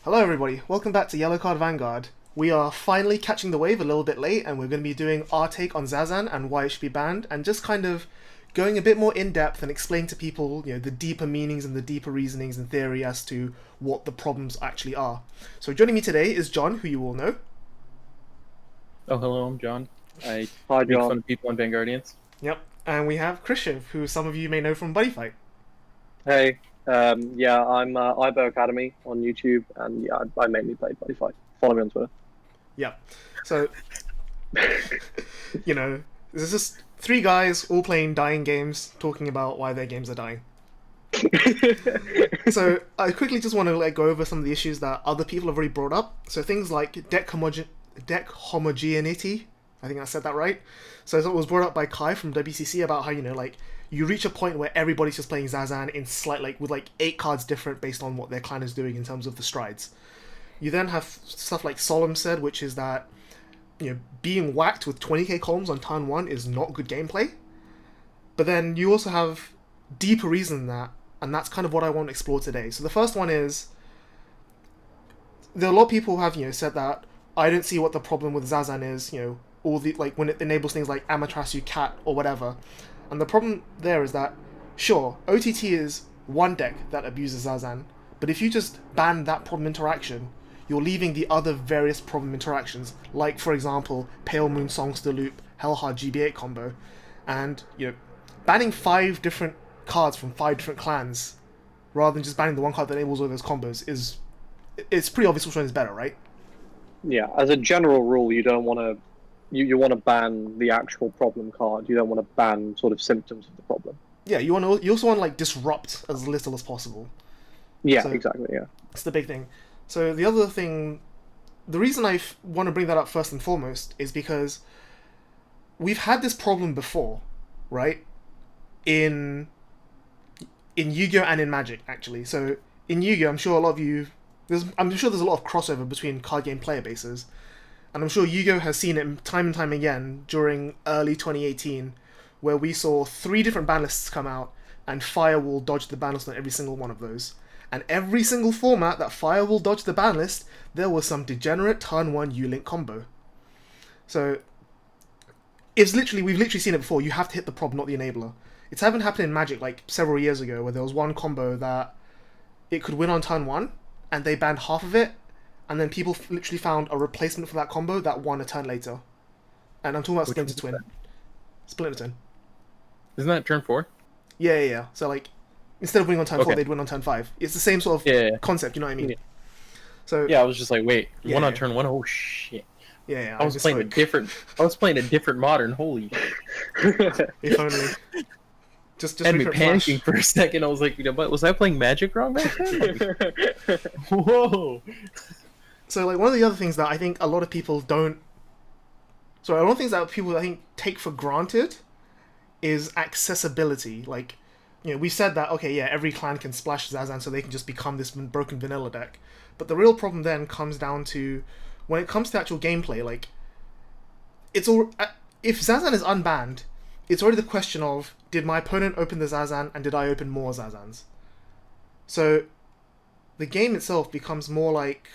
Hello everybody, welcome back to Yellow Card Vanguard. We are finally catching the wave a little bit late and we're going to be doing our take on Zazan and why it should be banned and just kind of going a bit more in depth and explain to people, the deeper meanings and the deeper reasonings and theory as to what the problems actually are. So joining me today is John, who you all know. Oh, hello, I'm John. I Hi, make fun John. of people on Vanguardians. Yep. And we have Christian, who some of you may know from Buddy Fight. Hey. Yeah, I'm Aibo Academy on YouTube, and yeah, I mainly play Buddy Fight. Follow me on Twitter. Yep. So, there's just three guys all playing dying games, talking about why their games are dying. So I quickly just want to go over some of the issues that other people have already brought up. So things like deck homogeneity. I think I said that right. So it was brought up by Kai from WCC about how you reach a point where everybody's just playing Zazan in with 8 cards different based on what their clan is doing in terms of the strides. You then have stuff like Solemn said, which is that being whacked with 20k columns on turn 1 is not good gameplay. But then you also have deeper reason than that, and that's kind of what I want to explore today. So the first one is, there are a lot of people who have said that I don't see what the problem with Zazan is, all the when it enables things like Amaterasu Cat or whatever. And the problem there is that, sure, OTT is one deck that abuses Zazan, but if you just ban that problem interaction, you're leaving the other various problem interactions, like for example, Pale Moon Songs to Loop, Hellhard GB8 combo, and banning 5 different cards from 5 different clans, rather than just banning the one card that enables all those combos it's pretty obvious which one is better, right? Yeah, as a general rule, you don't want to. You want to ban the actual problem card. You don't want to ban sort of symptoms of the problem. Yeah, you also want to disrupt as little as possible. Yeah, So exactly. Yeah. it's the big thing. So the other thing, the reason I want to bring that up first and foremost is because we've had this problem before, right? In Yu-Gi-Oh and in Magic, actually. So in Yu-Gi-Oh, I'm sure a lot of you, I'm sure there's a lot of crossover between card game player bases, and I'm sure Yu-Gi-Oh has seen it time and time again during early 2018, where we saw 3 different ban lists come out, and Firewall dodged the ban list on every single one of those. And every single format that Firewall dodged the ban list, there was some degenerate turn 1 U-Link combo. So we've literally seen it before. You have to hit the prop, not the enabler. It's haven't happened in Magic several years ago, where there was one combo that it could win on turn 1, and they banned half of it, and then people literally found a replacement for that combo that won a turn later. And I'm talking about Splinter Twin. Splinter Twin. Isn't that turn 4? Yeah. So instead of winning on turn 4, Okay. they'd win on turn 5. It's the same sort of Yeah. concept, you know what I mean? Yeah. So Yeah, I was just like, wait, Yeah, one on yeah. turn 1? Oh shit! yeah, I was playing a misspoke. different. I was playing a different modern. Holy! If only. Just Had me recurrent flash. panicking for a second. I was like, what, was I playing Magic wrong back then? Whoa! So one of the other things that I think a lot of people don't. Sorry, one of the things that people I think take for granted is accessibility. We said that okay, yeah, every clan can splash Zazan, so they can just become this broken vanilla deck. But the real problem then comes down to when it comes to actual gameplay. It's all if Zazan is unbanned, it's already the question of did my opponent open the Zazan and did I open more Zazans? So the game itself becomes more like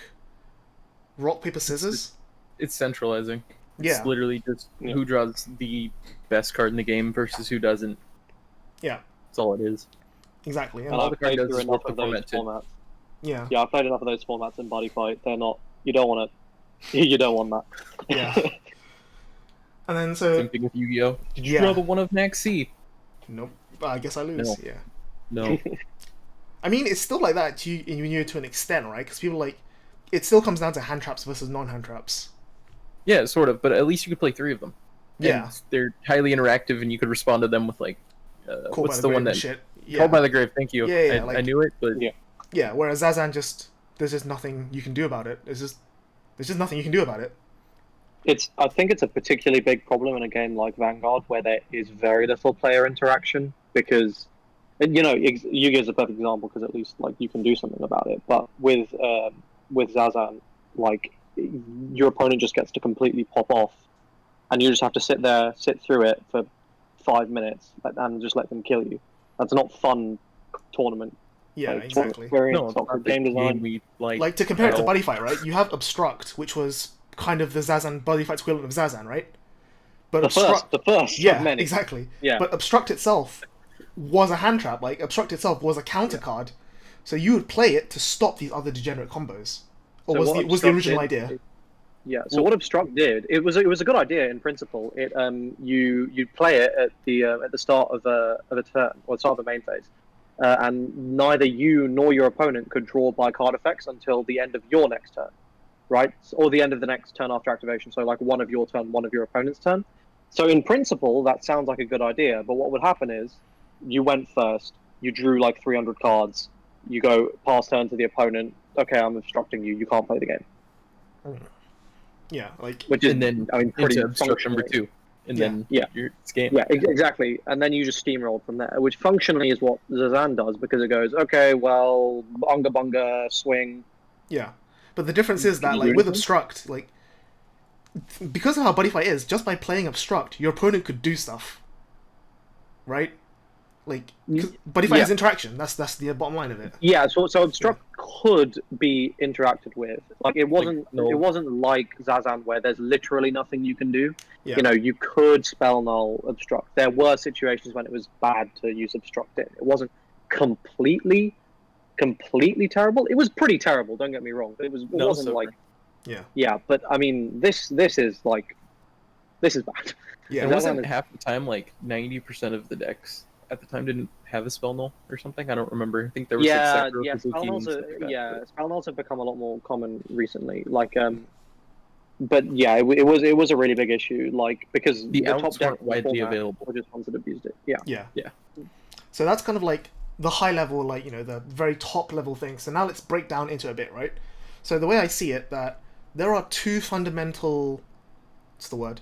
rock paper scissors. It's centralizing. It's Yeah. literally just who draws the best card in the game versus who doesn't. Yeah. That's all it is. Exactly. And all I've the card played does through is enough work of the those format too. formats. Yeah. Yeah, I've played enough of those formats in Buddy Fight. They're not. You don't want to. You don't want that. Yeah. And then Same thing with Yu-Gi-Oh. Did you Yeah. draw the one of Max C? Nope. I guess I lose. No. Yeah. No. I mean, it's still like that to an extent, right? Because people it still comes down to hand traps versus non-hand traps. Yeah, sort of, but at least you could play 3 of them. Yeah. And they're highly interactive, and you could respond to them with Called what's by the one grave that shit. Yeah. Called by the Grave? Thank you. Yeah, I knew it, but Yeah. Yeah. Whereas Zazan there's just nothing you can do about it. There's just nothing you can do about it. I think it's a particularly big problem in a game like Vanguard where there is very little player interaction because, Yu-Gi-Oh is a perfect example because at least you can do something about it. But with Zazan, your opponent just gets to completely pop off, and you just have to sit through it for 5 minutes, and just let them kill you. That's not fun tournament Yeah, Like, exactly. experience, No, it's Oxford not the game design. game we like. Like, to compare it at to all. Buddy Fight, right? You have Obstruct, which was kind of the Zazan Buddy Fight's equivalent of Zazan, right? But The first of yeah, many. exactly. Yeah. But Obstruct itself was a hand trap. Like, Obstruct itself was a counter card, so you would play it to stop these other degenerate combos. Or So was what the Obstruct original did- idea? Yeah. So what Obstruct did, it was a good idea in principle. It you play it at the start of a turn or the start of the main phase, and neither you nor your opponent could draw by card effects until the end of your next turn, right? Or the end of the next turn after activation. So like one of your turn, one of your opponent's turn. So in principle, that sounds like a good idea. But what would happen is you went first, you drew like 300 cards, you go pass turn to the opponent. Okay, I'm obstructing you. You can't play the game. Yeah, like Which is, And then I mean, pretty into obstruct number functionally- 2, and Yeah. then Yeah. it's game. Yeah, exactly. And then you just steamrolled from there, which functionally is what Zazan does because it goes, okay, well, bunga bunga, swing. yeah. But the difference is that Can you like do with anything? Obstruct, like because of how Buddy Fight is, just by playing Obstruct, your opponent could do stuff. Right? Like 'cause Buddy Fight Yeah. is interaction. That's the bottom line of it. Yeah, so obstruct could be interacted with. Like it wasn't no. it wasn't like Zazan where there's literally nothing you can do. Yeah. You know, you could spell null obstruct. There were situations when it was bad to use obstruct in. It wasn't completely terrible. It was pretty terrible, don't get me wrong. But it No, wasn't so like Yeah. yeah, but I mean this is like this is bad. Yeah. And Zazan wasn't is- half the time like 90% of the decks at the time didn't have a spell null or something? I don't remember. I think there was like Sekiro, Kabuki, spell nulls and stuff like that, spell nulls have become a lot more common recently. Like but yeah, it was a really big issue. Like because The outs top weren't decks widely available. were just ones that abused it. Yeah. Yeah. Yeah. So that's kind of like the high level, like, you know, the very top level thing. So now let's break down into a bit, right? So the way I see it, that there are two fundamental, what's the word?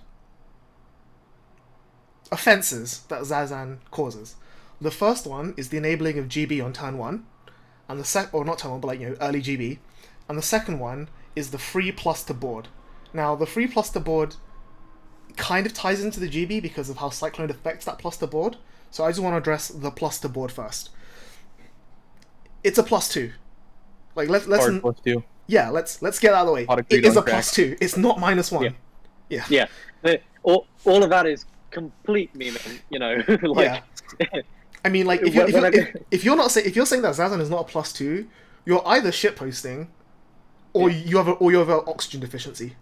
Offenses that Zazan causes. The first one is the enabling of GB on turn 1, and or not turn 1, but like, you know, early GB. And the second one is the free plus to board. Now, the free plus to board kind of ties into the GB because of how Cyclone affects that plus to board. So I just want to address the plus to board first. It's a +2. Like let's Hard +2. yeah, let's get that out of the way. Hard It agreed is on a crack. +2. It's not -1. Yeah. All of that is complete memeing, you know. Like I mean, like if you're not if you're saying that Zazan is not a +2, you're either shitposting, or you have an oxygen deficiency.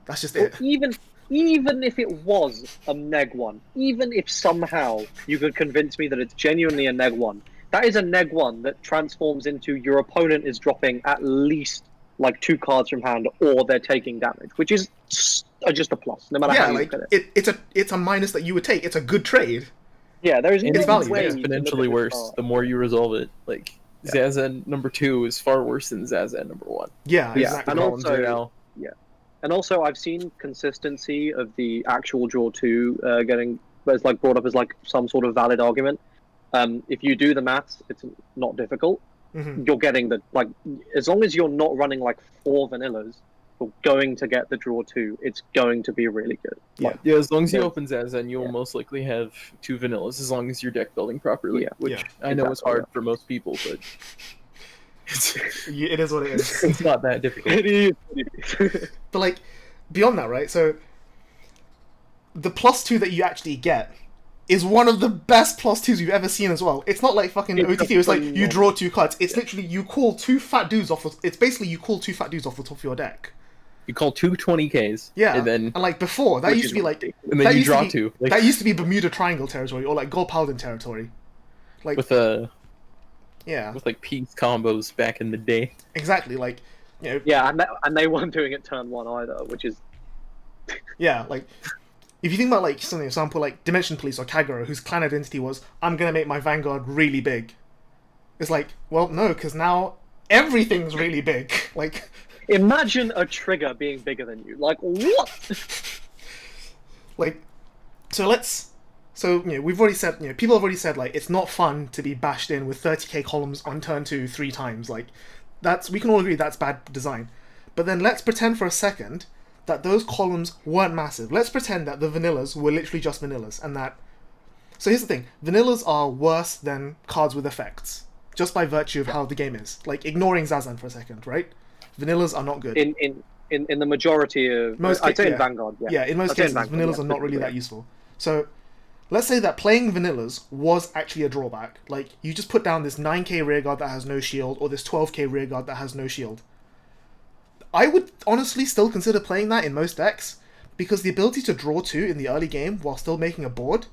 That's just it. even if it was a neg one, even if somehow you could convince me that it's genuinely a neg one, that is a neg one that transforms into your opponent is dropping at least like 2 cards from hand, or they're taking damage, which is just a plus, no matter Yeah, how you like look at it. it's a minus that you would take. It's a good trade. Yeah, there is And no it's valid, way yeah. you can look exponentially at worse this the more you resolve it. Like Zazan number 2 is far worse than Zazan number 1. Yeah, Yeah, exactly. and Columns also- are now And also, I've seen consistency of the actual draw 2 getting as like brought up as like some sort of valid argument. If you do the maths, it's not difficult. Mhm. You're getting the like as long as you're not running like 4 vanillas, you're going to get the draw 2. It's going to be really good. Like, Yeah, as long as you Yeah. open Zazan, you will most likely have 2 vanillas, as long as you're deck building properly. Yeah. Which Yeah. I know is Exactly, hard for most people, but It is what it is. it's not that difficult. it is. But like beyond that, right? So the +2 that you actually get is one of the best +2s you've ever seen as well. It's not like fucking It's OTT. It's like you phenomenal. draw 2 cards. It's literally you call 2 fat dudes off. It's basically you call 2 fat dudes off the top of your deck. You call 2 20Ks, Yeah, and then like before that Which used is to be like ridiculous. and then that you used to draw be- 2. Like, that used to be Bermuda Triangle territory or like Gold Paladin territory. Like with yeah, with like peace combos back in the day. exactly. Like you know, Yeah, and they weren't doing it turn 1 either, which is yeah, like if you think about like some example like Dimension Police or Kagero, whose clan identity was I'm gonna make my Vanguard really big. It's like, well, no, because now everything's really big. Like, imagine a trigger being bigger than you. Like what? like, so you know, we've already said, you know, people have already said like it's not fun to be bashed in with 30k columns on turn 2 3 times. Like, we can all agree that's bad design. But then let's pretend for a second that those columns weren't massive. Let's pretend that the vanillas were literally just vanillas, and that. So here's the thing: vanillas are worse than cards with effects, just by virtue of how the game is. Like, ignoring Zazan for a second, right? Vanillas are not good. In the majority of I'd say in Vanguard, yeah, in most cases, vanillas are not really that useful. So let's say that playing vanillas was actually a drawback. Like, you just put down this 9k rearguard that has no shield, or this 12k rearguard that has no shield. I would honestly still consider playing that in most decks, because the ability to draw 2 in the early game while still making a board,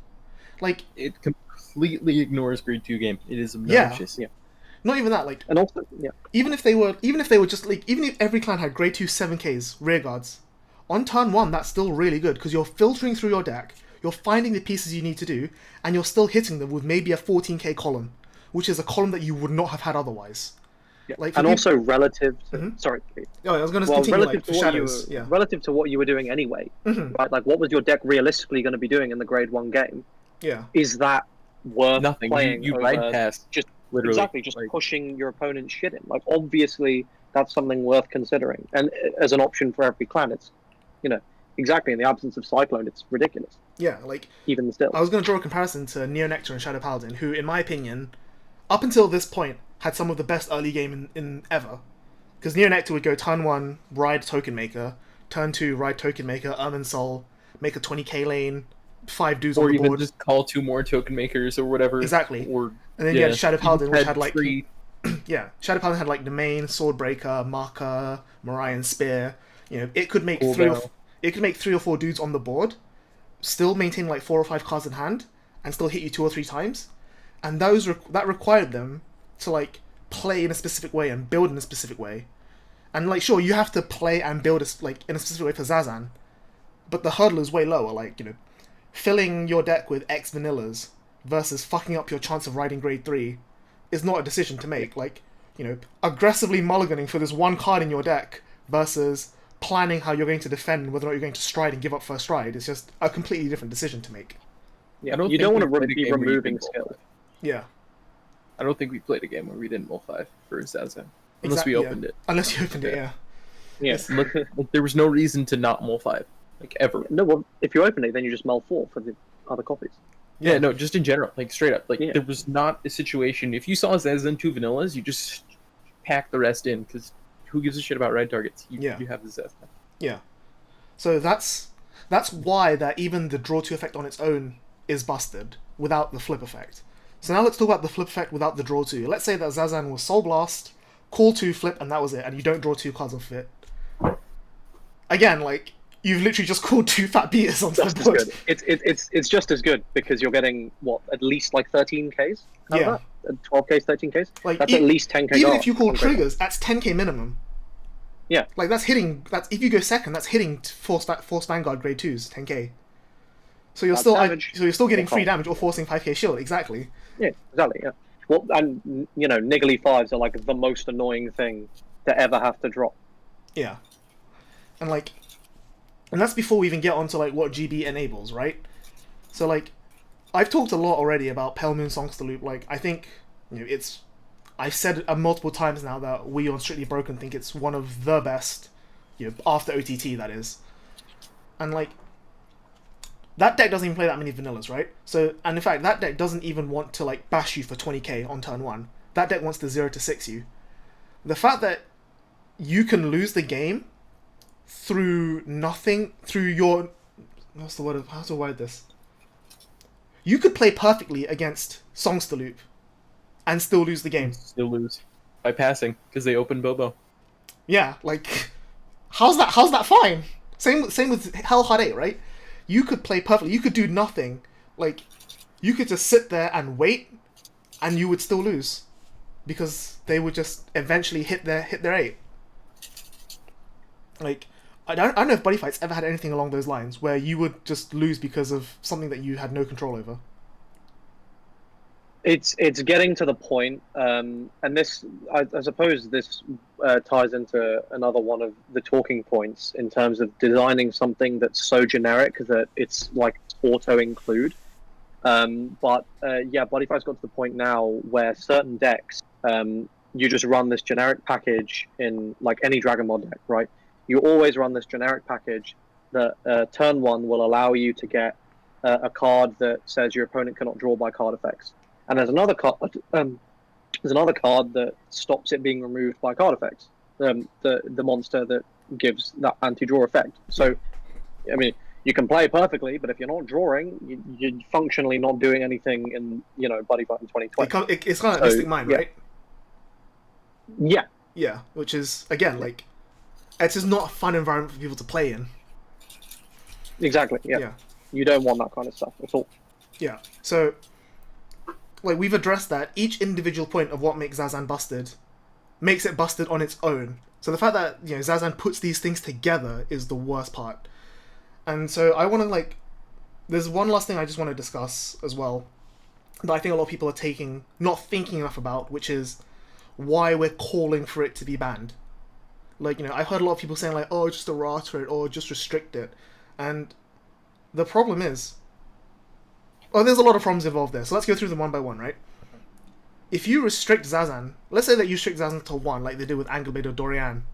like... It completely ignores grade 2 game. It is obnoxious. Yeah. Not even that, like... And also, yeah. Even if they were just, like... Even if every clan had grade 2 7ks rearguards, on turn 1, that's still really good, because you're filtering through your deck, you're finding the pieces you need to do, and you're still hitting them with maybe a 14k column, which is a column that you would not have had otherwise. Yeah. Like, and also relative to... Sorry. Oh, I was going to continue, relative to shadows. Relative to what you were doing anyway, right? Like, what was your deck realistically going to be doing in the grade 1 game? Yeah. Is that worth nothing? Playing You ride past. Just literally. Exactly, just like, pushing your opponent's shit in. Like, obviously, that's something worth considering. And as an option for every clan, it's, exactly, in the absence of Cyclone, it's ridiculous. Yeah, like... Even still. I was going to draw a comparison to Neonectar and Shadow Paladin, who, in my opinion, up until this point, had some of the best early game in ever. Because Neonectar would go turn 1, ride Token Maker, turn 2, ride Token Maker, Ermin Soul, make a 20k lane, 5 dudes on the board. Or even just call 2 more Token Makers or whatever. Exactly. Or, and then you had Shadow Paladin, which had like... 3. Yeah, Shadow Paladin had like Domain, Swordbreaker, Marker, Marion Spear. It could make 3 or 4 dudes on the board, still maintain like 4 or 5 cards in hand, and still hit you 2 or 3 times. And that required them to like play in a specific way and build in a specific way. And like, sure, you have to play and build in a specific way for Zazan, but the hurdle is way lower. Like, filling your deck with X vanillas versus fucking up your chance of riding grade 3 is not a decision to make. Like, aggressively mulliganing for this one card in your deck versus planning how you're going to defend, whether or not you're going to stride and give up first stride, is just a completely different decision to make. Yeah, you don't want to be removing skill. Yeah. I don't think we played a game where we didn't mull 5 for Zazan. Unless we opened it. Unless you opened it, yeah. Yes. Look, there was no reason to not mull 5. Like, ever. No, well, if you open it, then you just mull 4 for the other copies. Yeah, no, just in general. Like, straight up. Like, there was not a situation... If you saw Zazan 2 vanillas, you just pack the rest in, because who gives a shit about red targets? You have the Zazan. Yeah. So that's why that even the draw 2 effect on its own is busted, without the flip effect. So now let's talk about the flip effect without the draw 2. Let's say that Zazan was Soul Blast, call 2, flip, and that was it, and you don't draw 2 cards off it. Again, like, you've literally just called 2 fat beaters onto the board. It's just as good, because you're getting, at least like 13Ks? Yeah. 12Ks, 13Ks? Like, that's at least 10K. Even if you call triggers, that's 10k minimum. Yeah. Like, that's if you go second, that's hitting Force Vanguard grade 2s, 10k. So you're still getting free damage or forcing 5k shield, exactly. Yeah, exactly, yeah. Well, and, niggly 5s are like the most annoying thing to ever have to drop. Yeah. And like, and that's before we even get onto like what GB enables, right? So like, I've talked a lot already about Pale Moon Songster Loop. Like, I think, I've said it multiple times now that we on Strictly Broken think it's one of the best, after OTT, that is. And like, that deck doesn't even play that many vanillas, right? So, and in fact, that deck doesn't even want to like bash you for 20k on turn 1. That deck wants to 0 to 6 you. The fact that you can lose the game through nothing, through your... What's the word? How to word this? You could play perfectly against Songster Loop and still lose the game. Still lose. By passing, because they open Bobo. Yeah, like... How's that fine? Same with Hell Hard 8, right? You could play perfectly. You could do nothing. Like, you could just sit there and wait, and you would still lose, because they would just eventually hit their 8. Like, I don't know if Buddy Fight's ever had anything along those lines where you would just lose because of something that you had no control over. It's getting to the point, and this I suppose this ties into another one of the talking points in terms of designing something that's so generic that it's like auto-include. But Bodyfight's got to the point now where certain decks, you just run this generic package in like any Dragon Ball deck, right? You always run this generic package that turn 1 will allow you to get a card that says your opponent cannot draw by card effects. And there's another card there's another card that stops it being removed by card effects. The monster that gives that anti-draw effect. So, I mean, you can play perfectly, but if you're not drawing, you're functionally not doing anything in Buddy Fight in 2020. It's kind of like Mystic Mind, right? Yeah. Yeah, which is again like it's just not a fun environment for people to play in. Exactly. Yeah. You don't want that kind of stuff at all. Yeah. So, like we've addressed that each individual point of what makes Zazan busted makes it busted on its own. So the fact that Zazan puts these things together is the worst part. And so I want to there's one last thing I just want to discuss as well that I think a lot of people are not thinking enough about, which is why we're calling for it to be banned. I've heard a lot of people saying oh, just errata it or just restrict it. And the problem is, there's a lot of problems involved there. So let's go through them one by one, right? If you restrict Zazan, let's say that you restrict Zazan to 1, like they did with Angleblade or Dorian.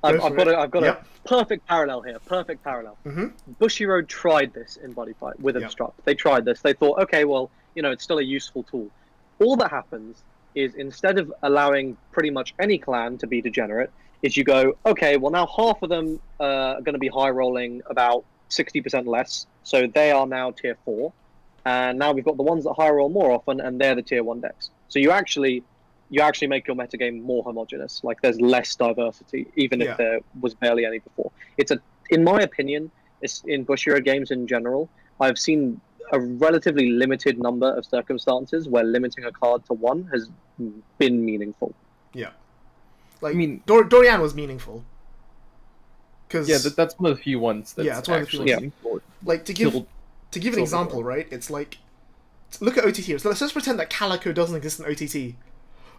I've got a perfect parallel here. Perfect parallel. Mm-hmm. Bushiroad tried this in Buddy Fight with Obstruct. They tried this. They thought, okay, well, it's still a useful tool. All that happens is instead of allowing pretty much any clan to be degenerate, is you go, okay, well now half of them are going to be high rolling about 60% less, so they are now tier 4, and now we've got the ones that high roll more often, and they're the tier 1 decks. So you actually make your metagame more homogenous. There's less diversity, even if there was barely any before. In my opinion, in Bushiroad games in general, I've seen a relatively limited number of circumstances where limiting a card to 1 has been meaningful. Yeah. Dorian was meaningful. That's one of the few ones that's one of the few ones. meaningful. To give an example, right? It's look at OTT. So let's just pretend that Calico doesn't exist in OTT.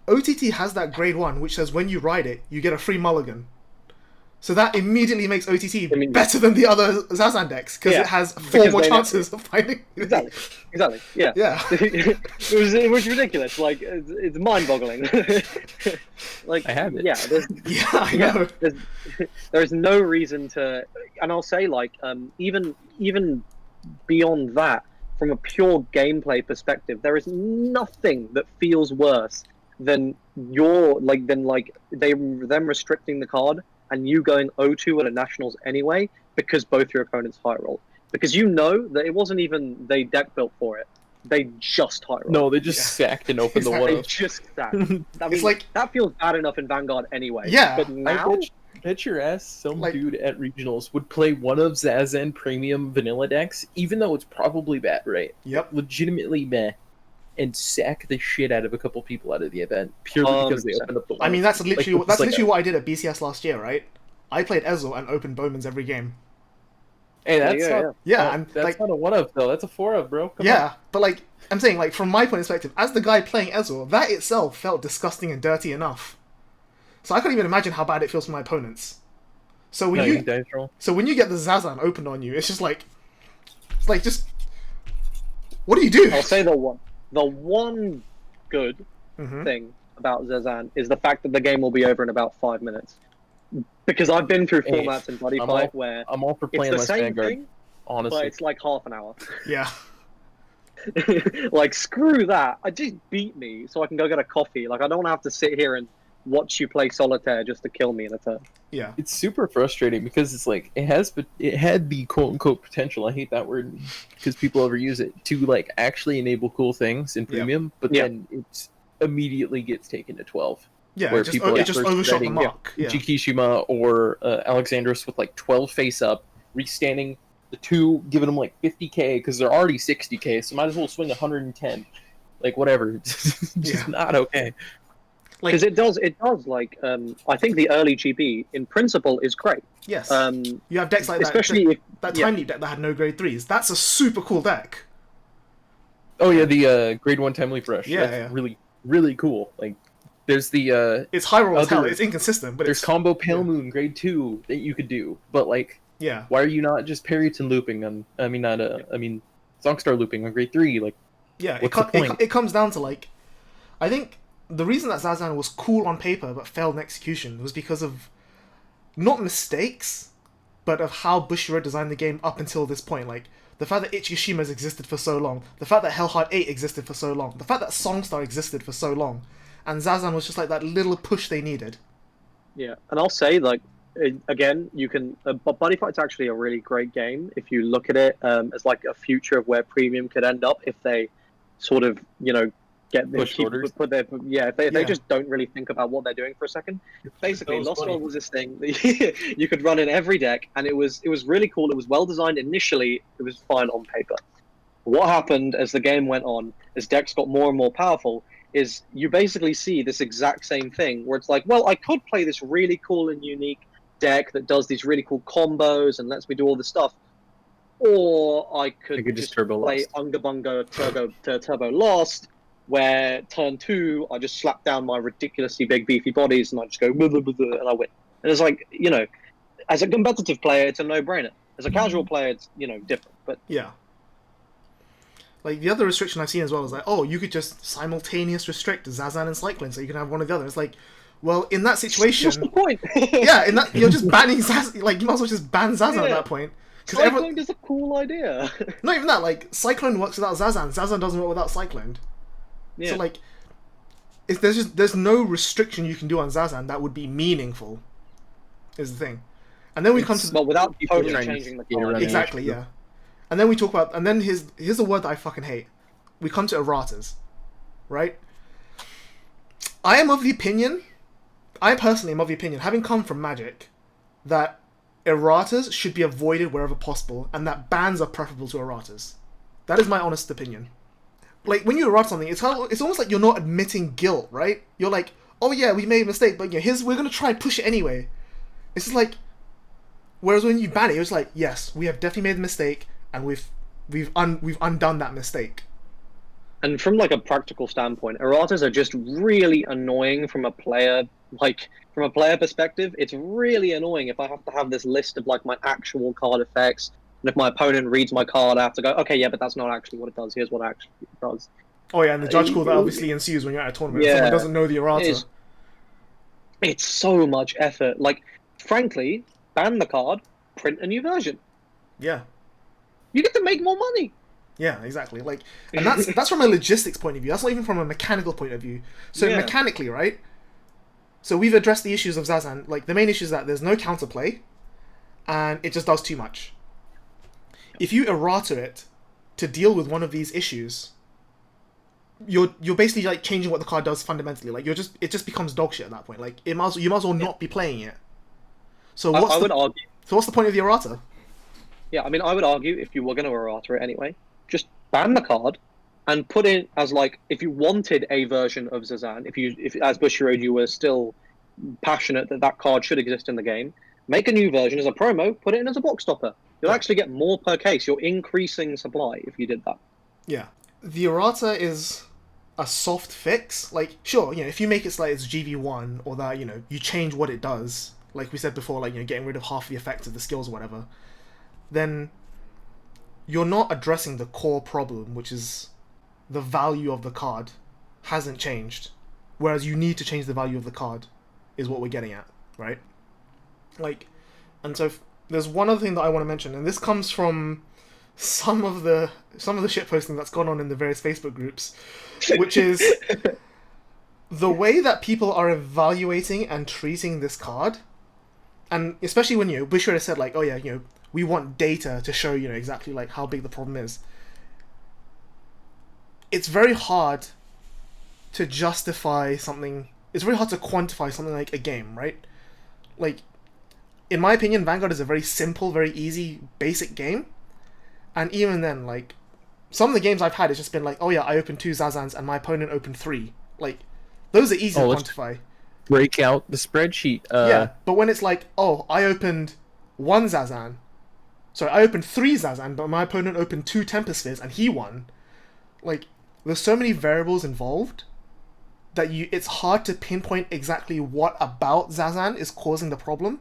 OTT has that grade 1, which says when you ride it, you get a free mulligan. So that immediately makes OTT better than the other Zazan decks, because it has 4 more chances of finding... Exactly, yeah. Yeah. it was ridiculous, it's mind-boggling. I have it. Yeah, I know. There's no reason to... And I'll say, even beyond that, from a pure gameplay perspective, there is nothing that feels worse than them restricting the card and you going 0-2 at a Nationals anyway, because both your opponents high roll. Because that it wasn't even they deck built for it. They just high roll. No, they just sacked and opened the one. They just sacked. That feels bad enough in Vanguard anyway. Yeah. But now... Bet your ass some dude at Regionals would play one of Zazan premium vanilla decks, even though it's probably bad, right? Yep. Legitimately meh. And sack the shit out of a couple people out of the event purely because they opened up the one. I mean, that's literally what I did at BCS last year, right? I played Ezel and opened Bowman's every game. Hey, that's that's not a 1-of though. That's a 4-of, bro. Come on. But I'm saying, from my point of perspective, as the guy playing Ezel, that itself felt disgusting and dirty enough. So I can't even imagine how bad it feels for my opponents. So when you get the Zazan opened on you, it's just just what do you do? I'll say the one good thing about Zazan is the fact that the game will be over in about 5 minutes. Because I've been through formats in Buddy Fight where I'm all for playing less Vanguard, thing, honestly. But it's half an hour. Yeah. Screw that. Just beat me so I can go get a coffee. I don't want to have to sit here and watch you play solitaire just to kill me in a turn. Yeah. It's super frustrating because it's it had the quote unquote potential, I hate that word because people overuse it, to actually enable cool things in premium, but then it immediately gets taken to 12. Yeah, where it just overshot the mark. Yeah. Jikishima or Alexandros with 12 face up, restanding the 2, giving them 50k because they're already 60k, so might as well swing 110. Whatever. Just not okay. Because it does. I think the early GB in principle is great. Yes. You have decks like especially that Time Leap deck that had no grade 3s. That's a super cool deck. Oh yeah, the grade 1 Time Leap Rush. Yeah, that's really, really cool. There's the it's high roll as hell. It's inconsistent, but there's combo Pale Moon grade 2 that you could do, but why are you not just Peryton looping on? Zongstar looping on grade 3? It comes down to I think the reason that Zazan was cool on paper but failed in execution was because of not mistakes, but of how Bushiroad designed the game up until this point. the fact that Ichishima existed for so long, the fact that Hellheart 8 existed for so long, the fact that Songstar existed for so long, and Zazan was just like that little push they needed. Yeah, and I'll say, like, again, you can. But Buddy Fight's actually a really great game if you look at it as like a future of where Premium could end up if they sort of, get their put their if they just don't really think about what they're doing for a second. Basically, Lost World was this thing that you could run in every deck, and it was really cool. It was well designed initially. It was fine on paper. What happened as the game went on, as decks got more and more powerful, is you basically see this exact same thing where it's like, well, I could play this really cool and unique deck that does these really cool combos and lets me do all this stuff, or I could just play Unga Bunga Turbo Lost, where turn 2 I just slap down my ridiculously big beefy bodies and I just go blah, blah, blah, blah, and I win. And it's like, as a competitive player, it's a no-brainer. As a casual player, it's different. But yeah. Like, the other restriction I've seen as well is like, oh, you could just simultaneous restrict Zazan and Cyclone, so you can have one or the other. It's like, well, in that situation... What's the point? Yeah, in that, you're just banning Zazan. Like, you might as well just ban Zazan at that point. Cyclone is a cool idea. Not even that, like, Cyclone works without Zazan. Zazan doesn't work without Cyclone. Yeah. So, like, there's no restriction you can do on Zazan that would be meaningful, is the thing. And then we come to... Well, without totally changing the card. Exactly, yeah. And then we talk about, and then here's a word that I fucking hate. We come to erratas, right? I personally am of the opinion, having come from Magic, that erratas should be avoided wherever possible, and that bans are preferable to erratas. That is my honest opinion. Like, when you errata something, it's almost like you're not admitting guilt, right? You're like, oh yeah, we made a mistake, but we're gonna try and push it anyway. It's just like, whereas when you ban it, it's like, yes, we have definitely made a mistake, and we've undone that mistake. And from like a practical standpoint, erratas are just really annoying from a player perspective. It's really annoying if I have to have this list of like my actual card effects, and if my opponent reads my card, I have to go, okay, yeah, but that's not actually what it does. Here's what it actually does. Oh yeah, and the judge call that obviously ensues when you're at a tournament. Yeah, someone doesn't know the errata. It's so much effort. Like, frankly, ban the card, print a new version. Yeah. You get to make more money. Yeah, exactly. Like, and that's from a logistics point of view. That's not even from a mechanical point of view. So mechanically, right? So we've addressed the issues of Zazan. Like, the main issue is that there's no counterplay, and it just does too much. If you errata it to deal with one of these issues, you're basically like changing what the card does fundamentally. Like, it just becomes dog shit at that point. Like, you might as well not be playing it. So I would argue. So what's the point of the errata? Yeah, I mean, I would argue if you were going to errata it anyway, just ban the card and put in as like, if you wanted a version of Zazan, if as Bushiroad you were still passionate that card should exist in the game, make a new version as a promo, put it in as a box stopper. You'll actually get more per case. You're increasing supply if you did that. Yeah. The errata is a soft fix. Like, sure, if you make it so like it's GV1 or that, you change what it does, like we said before, like, getting rid of half the effects of the skills or whatever, then you're not addressing the core problem, which is the value of the card hasn't changed. Whereas you need to change the value of the card, is what we're getting at, right? Like, and so there's one other thing that I want to mention, and this comes from some of the shitposting that's gone on in the various Facebook groups, which is the way that people are evaluating and treating this card, and especially when Bushiroad has said like, oh yeah, we want data to show exactly like how big the problem is. It's very hard to justify something. It's very hard to quantify something like a game, right? Like, in my opinion, Vanguard is a very simple, very easy, basic game. And even then, like, some of the games I've had, it's just been like, oh yeah, I opened 2 Zazans and my opponent opened 3. Like, those are easy to quantify. Break out the spreadsheet. Yeah, but when it's like, oh, I opened 1 Zazan. Sorry, I opened 3 Zazan, but my opponent opened 2 Tempest Spheres and he won. Like, there's so many variables involved that it's hard to pinpoint exactly what about Zazan is causing the problem,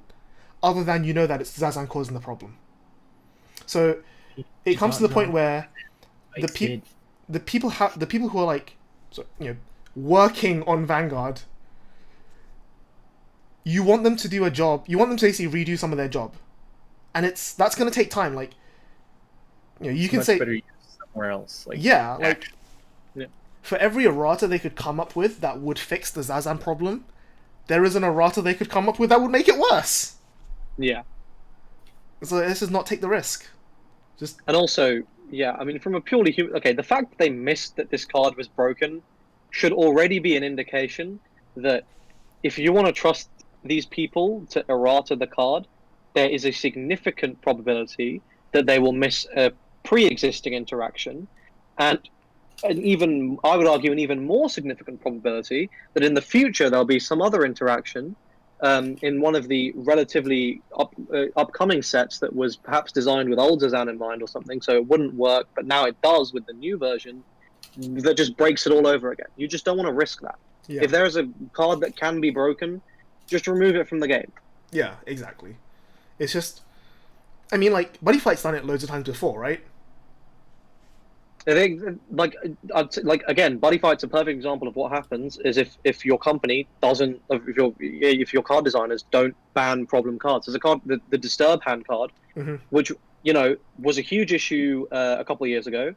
other than that it's Zazan causing the problem. So it comes to the point where the people who are like, working on Vanguard, you want them to do a job. You want them to basically redo some of their job, and that's going to take time. Like, you It's can much say better used somewhere else. Like yeah, like action. Yeah. for every errata they could come up with that would fix the Zazan problem, there is an errata they could come up with that would make it worse. Yeah. So let's just not take the risk. Just And also, yeah, I mean, from a purely human, okay, the fact that they missed that this card was broken should already be an indication that if you want to trust these people to errata the card, there is a significant probability that they will miss a pre-existing interaction, and even I would argue an even more significant probability that in the future there'll be some other interaction in one of the relatively upcoming sets that was perhaps designed with old Zazan in mind or something, so it wouldn't work, but now it does with the new version that just breaks it all over again. You just don't want to risk that. yeah, If there is a card that can be broken, just remove it from the game. yeah, exactly. It's just, I mean, like Buddy Fight's done it loads of times before, right? I think, like again, Buddy Fight's a perfect example of what happens is if your company doesn't, if your card designers don't ban problem cards. There's a card, the Disturb hand card, Mm-hmm. which was a huge issue a couple of years ago,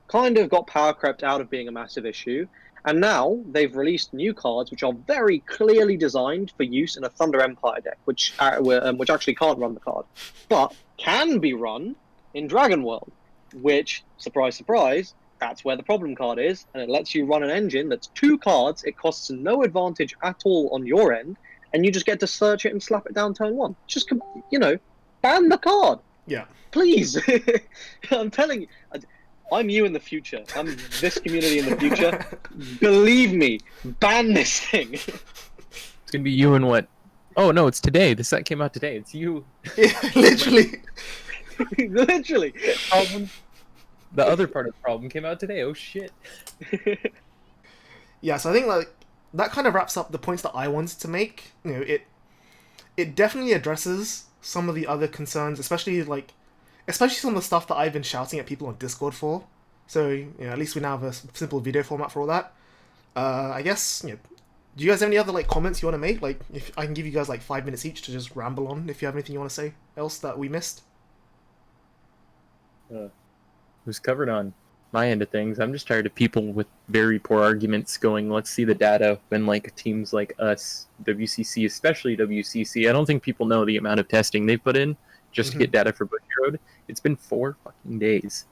kind of got power crept out of being a massive issue, and now they've released new cards which are very clearly designed for use in a Thunder Empire deck, which actually can't run the card, but can be run in Dragon World, which, surprise, surprise, that's where the problem card is, and it lets you run an engine that's 2 cards, it costs no advantage at all on your end, and you just get to search it and slap it down turn 1. Just, ban the card, Yeah, please. I'm telling you, I'm you in the future. I'm this community in the future. Believe me, ban this thing. It's gonna be you and what? Oh no, it's today. The set came out today. It's you. yeah, literally. Literally. The other part of the problem came out today. Oh shit. Yeah, so I think like that kind of wraps up the points that I wanted to make. It definitely addresses some of the other concerns, especially some of the stuff that I've been shouting at people on Discord for. So at least we now have a simple video format for all that. I guess do you guys have any other comments you want to make? Like, if I can give you guys 5 minutes each to just ramble on, if you have anything you want to say else that we missed. Who's covered on my end of things? I'm just tired of people with very poor arguments going, let's see the data, when teams like us, WCC, especially WCC, I don't think people know the amount of testing they've put in just to get data for Bushy Road. It's been 4 fucking days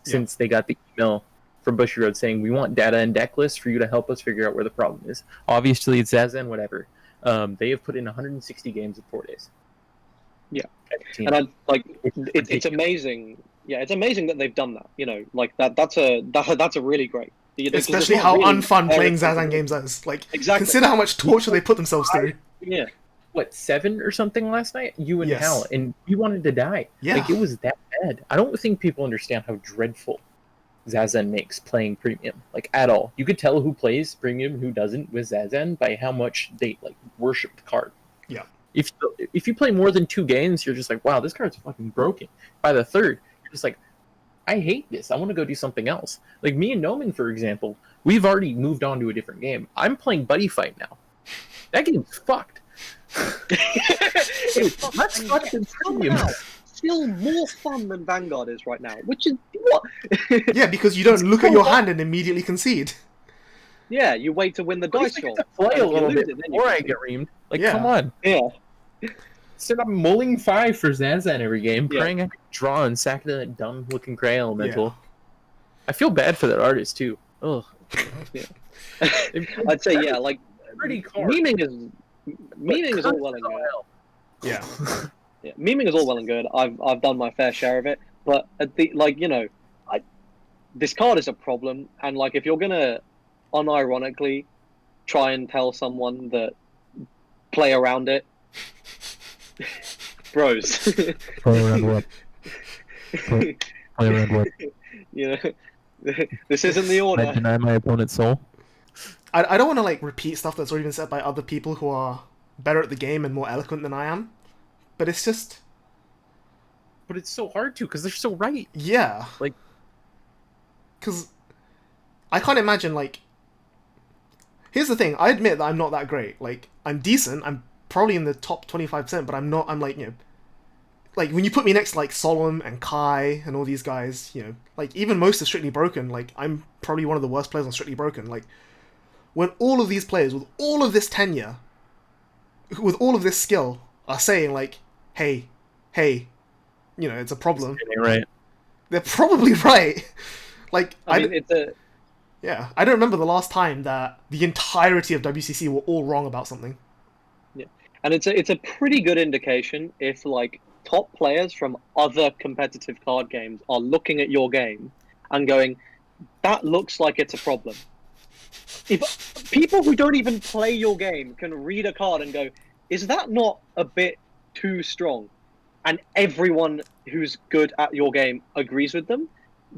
since they got the email from Bushy Road saying, we want data and deck lists for you to help us figure out where the problem is. Obviously, it's Zazan, whatever. They have put in 160 games in 4 days. Yeah. And it's amazing. Yeah, it's amazing that they've done that. That's a really great. Especially how really unfun playing Zazan games is. Exactly. Consider how much torture they put themselves through. Yeah. What, 7 or something last night? You and Yes. Hal, and we wanted to die. Yeah. It was that bad. I don't think people understand how dreadful Zazan makes playing premium, at all. You could tell who plays premium, who doesn't with Zazan by how much they worship the card. Yeah. If you play more than 2 games, you're just wow, this card's fucking broken. By the 3rd, you're just I hate this. I want to go do something else. Me and Noman, for example, we've already moved on to a different game. I'm playing Buddy Fight now. That game's fucked. That's fucking premium. Still more fun than Vanguard is right now, which is what? Yeah, because you don't look at your hand and immediately concede. Yeah, you wait to win the dice roll. Play a little bit before I get reamed. Come on. Yeah. Instead of mulling 5 for Zazan every game, praying I could draw and sack that dumb-looking Cray Elemental. Yeah. I feel bad for that artist, too. Ugh. Yeah. I'd say, pretty memeing is all well and good. Yeah. Yeah, memeing is all well and good. I've done my fair share of it, but at the this card is a problem, and if you're gonna unironically try and tell someone that play around it, bros. Play around what? Play around what? This isn't the order. I deny my opponent's soul. I don't want to repeat stuff that's already been said by other people who are better at the game and more eloquent than I am, but it's just. But it's so hard to, because they're so right. Yeah. Because I can't imagine Here's the thing. I admit that I'm not that great. I'm decent. I'm probably in the top 25%, but I'm not. I'm like when you put me next to like Solemn and Kai and all these guys, you know, like even most of Strictly Broken, like I'm probably one of the worst players on Strictly Broken. Like when all of these players with all of this tenure, with all of this skill, are saying like, hey, you know, it's a problem. Right. They're probably right. Like I mean, it's a yeah, I don't remember the last time that the entirety of WCC were all wrong about something. and it's a pretty good indication if like top players from other competitive card games are looking at your game and going, that looks like it's a problem. If people who don't even play your game can read a card and go, is that not a bit too strong? And everyone who's good at your game agrees with them,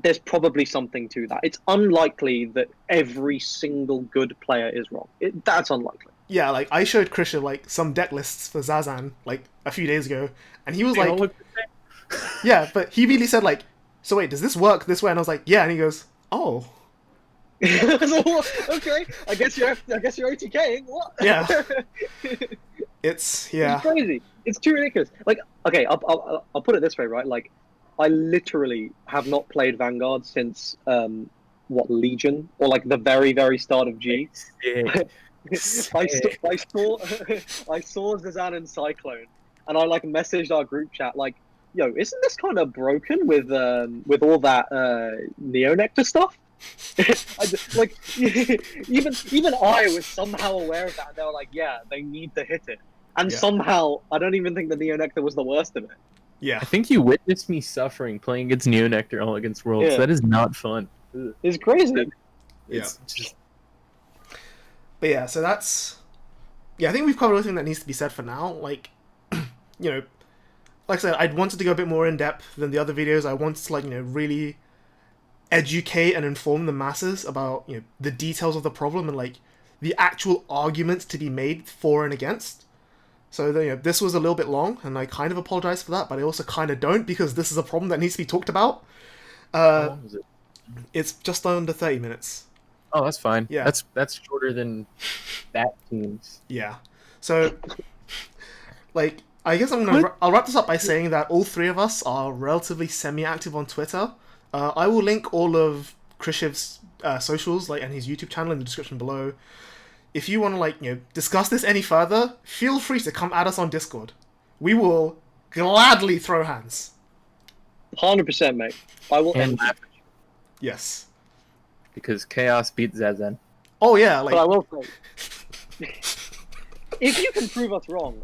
there's probably something to that. It's unlikely that every single good player is wrong. That's unlikely. Yeah, like I showed Krisha like some deck lists for Zazan like a few days ago, and he was They all like, look the same. yeah, but he really said like, so wait, does this work this way? And I was like, yeah, and he goes, oh, So, okay, I guess you're OTKing. What? Yeah. it's yeah, It's crazy. It's too ridiculous. Like, okay, I'll put it this way, right? Like, I literally have not played Vanguard since Legion, or like the very very start of G. I saw Zazan and Cyclone, and I like messaged our group chat like, "Yo, isn't this kind of broken with all that Neo Nectar stuff?" Like even I was somehow aware of that. And they were like, "Yeah, they need to hit it," and Yeah. somehow I don't even think the Neo Nectar was the worst of it. yeah, I think you witnessed me suffering playing against Neo Nectar all against Worlds. Yeah. That is not fun. Ugh. It's crazy. It's just but yeah, so that's I think we've covered everything that needs to be said for now. Like, you know, like I said, I wanted to go a bit more in depth than the other videos. I wanted to like, you know, really educate and inform the masses about, you know, the details of the problem and like the actual arguments to be made for and against. So you know, this was a little bit long, and I kind of apologize for that, but I also kind of don't, because this is a problem that needs to be talked about. how long is it? It's just under 30 minutes. Oh, that's fine. Yeah. That's shorter than that team's. Yeah. So, like, I guess I'll wrap this up by saying that all three of us are relatively semi-active on Twitter. I will link all of Krishiv's socials, like, and his YouTube channel in the description below. If you want to, like, you know, discuss this any further, feel free to come at us on Discord. We will gladly throw hands. 100%, mate. I will And end. laugh Yes. because Chaos beat Zazan. Oh yeah, But I like, will say, if you can prove us wrong,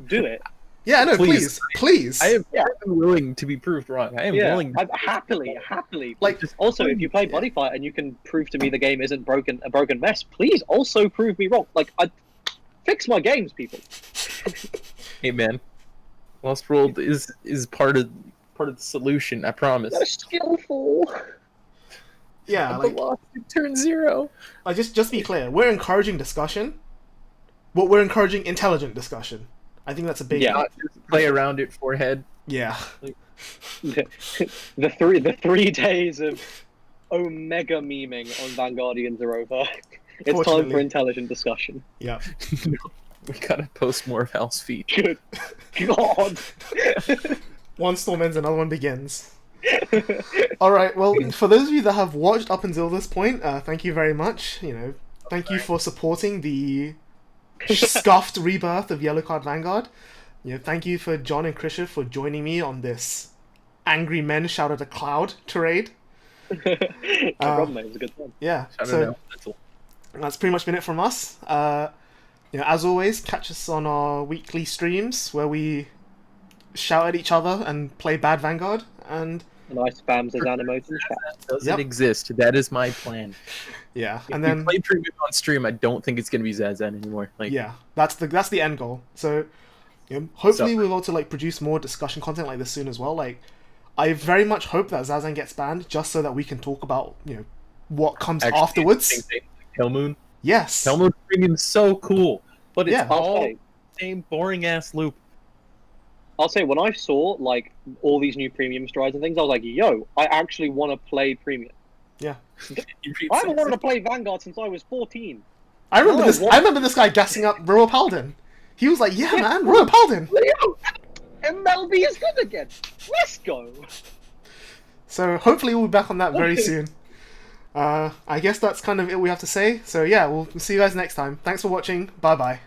do it. yeah, no, Please. please. I am Yeah. willing to be proved wrong. I am Yeah, willing. I'm happily. Like, Also, if you play Buddy Fight and you can prove to me the game isn't a broken mess, please also prove me wrong. Like, I fix my games, people. Hey man, Lost World is part of the solution. I promise. They're skillful. yeah, But like, lost in turn 0. just be clear. We're encouraging discussion, but we're encouraging intelligent discussion. I think that's a big Yeah. Not just play around it forehead. yeah. The 3 days of Omega memeing on Vanguardians are over. It's time Fortunately. for intelligent discussion. Yeah. We gotta post more of Hal's feet. Good God. One storm ends, another one begins. Alright, well, for those of you that have watched up until this point, thank you very much. You know, thank you for supporting the scuffed rebirth of Yellow Card Vanguard. You know, thank you for John and Krisha for joining me on this Angry Men Shout at a Cloud tirade. No problem, mate. It was a good time. Yeah, I don't so know. That's all. that's pretty much been it from us. You know, as always, catch us on our weekly streams where we shout at each other and play bad Vanguard. And And I spam Zazan emotes in chat. Doesn't Yep. exist. That is my plan. yeah, If and you then play premium on stream, I don't think it's gonna be Zazan anymore. Like, yeah, that's the end goal. So, you know, hopefully we'll be able to like produce more discussion content like this soon as well. Like, I very much hope that Zazan gets banned just so that we can talk about, you know, what comes actually, afterwards. same thing, like Hellmoon. Yes. Hellmoon premium is so cool, but it's Yeah. all Okay. the same boring ass loop. I'll say, when I saw like all these new premium strides and things, I was like, yo, I actually want to play premium. Yeah. You read I haven't some- wanted to play Vanguard since I was 14. I remember No, this. what- I remember this guy gassing up Royal Paladin. He was like, "Yeah, man, Royal Paladin." MLB is good again. Let's go. So hopefully we'll be back on that very soon. I guess that's kind of it we have to say. So yeah, we'll see you guys next time. Thanks for watching. Bye bye.